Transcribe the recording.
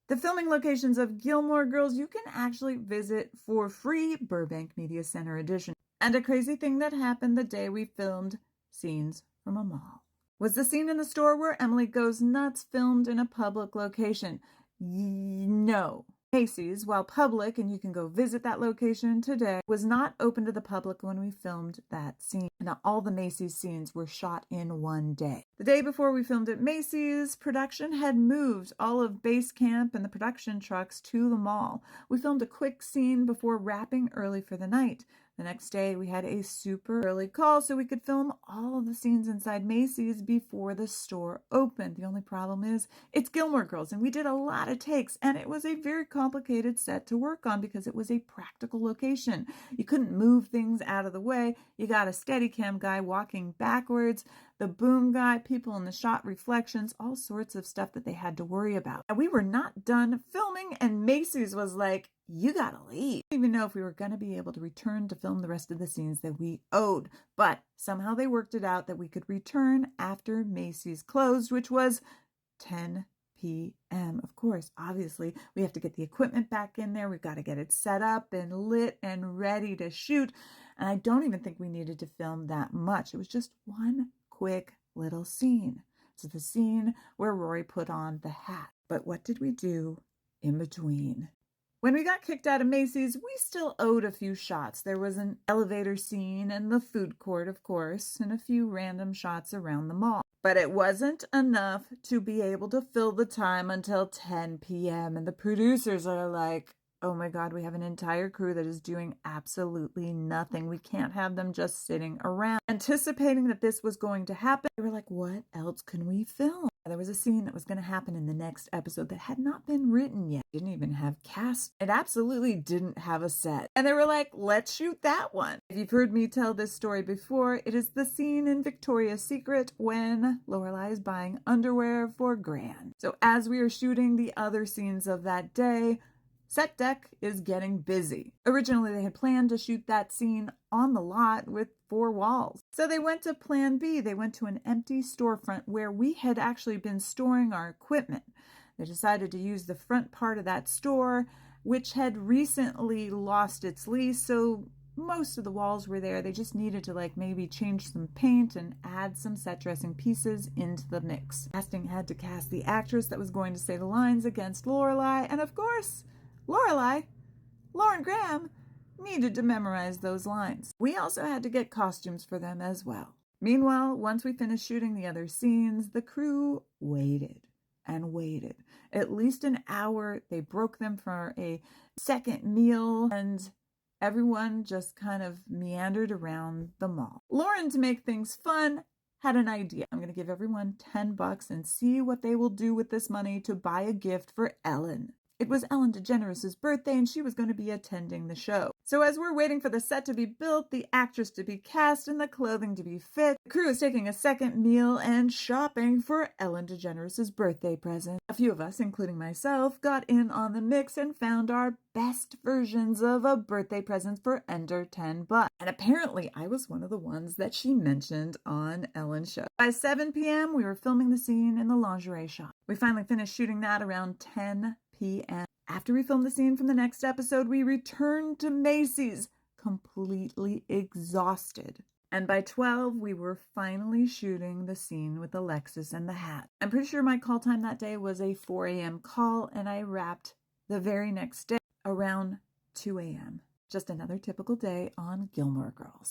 The filming locations of Gilmore Girls you can actually visit for free, Burbank Media Center edition. And a crazy thing that happened the day we filmed scenes from a mall. Was the scene in the store where Emily goes nuts filmed in a public location? No. Macy's, while public, and you can go visit that location today, was not open to the public when we filmed that scene. Now, all the Macy's scenes were shot in one day. The day before we filmed at Macy's, production had moved all of base camp and the production trucks to the mall. We filmed a quick scene before wrapping early for the night. The next day, we had a super early call so we could film all of the scenes inside Macy's before the store opened. The only problem is it's Gilmore Girls, and we did a lot of takes, and it was a very complicated set to work on because it was a practical location. You couldn't move things out of the way. You got a Steadicam guy walking backwards, the boom guy, people in the shot, reflections, all sorts of stuff that they had to worry about. And we were not done filming, and Macy's was like, you gotta leave. I didn't even know if we were going to be able to return to film the rest of the scenes that we owed, but somehow they worked it out that we could return after Macy's closed, which was 10 p.m. Of course, obviously, we have to get the equipment back in there. We've got to get it set up and lit and ready to shoot. And I don't even think we needed to film that much. It was just one quick little scene. So the scene where Rory put on the hat. But what did we do in between? When we got kicked out of Macy's, we still owed a few shots. There was an elevator scene and the food court, of course, and a few random shots around the mall. But it wasn't enough to be able to fill the time until 10 p.m. And the producers are like, oh my God, we have an entire crew that is doing absolutely nothing. We can't have them just sitting around. Anticipating that this was going to happen, they were like, what else can we film? There was a scene that was going to happen in the next episode that had not been written yet. Didn't even have cast. It absolutely didn't have a set. And they were like, let's shoot that one. If you've heard me tell this story before, it is the scene in Victoria's Secret when Lorelai is buying underwear for Gran. So as we are shooting the other scenes of that day, set deck is getting busy. Originally, they had planned to shoot that scene on the lot with 4 walls. So they went to plan B. They went to an empty storefront where we had actually been storing our equipment. They decided to use the front part of that store, which had recently lost its lease, so most of the walls were there. They just needed to maybe change some paint and add some set dressing pieces into the mix. Casting had to cast the actress that was going to say the lines against Lorelai, and of course, Lorelai, Lauren Graham, needed to memorize those lines. We also had to get costumes for them as well. Meanwhile, once we finished shooting the other scenes, the crew waited and waited. At least an hour. They broke them for a second meal, and everyone just kind of meandered around the mall. Lauren, to make things fun, had an idea. I'm going to give everyone $10 and see what they will do with this money to buy a gift for Ellen. It was Ellen DeGeneres' birthday, and she was going to be attending the show. So as we're waiting for the set to be built, the actress to be cast, and the clothing to be fit, the crew is taking a second meal and shopping for Ellen DeGeneres' birthday present. A few of us, including myself, got in on the mix and found our best versions of a birthday present for under $10. And apparently I was one of the ones that she mentioned on Ellen's show. By 7 p.m., we were filming the scene in the lingerie shop. We finally finished shooting that around 10 p.m. After we filmed the scene from the next episode, we returned to Macy's, completely exhausted. And by 12, we were finally shooting the scene with Alexis and the hat. I'm pretty sure my call time that day was a 4 a.m. call, and I wrapped the very next day around 2 a.m. Just another typical day on Gilmore Girls.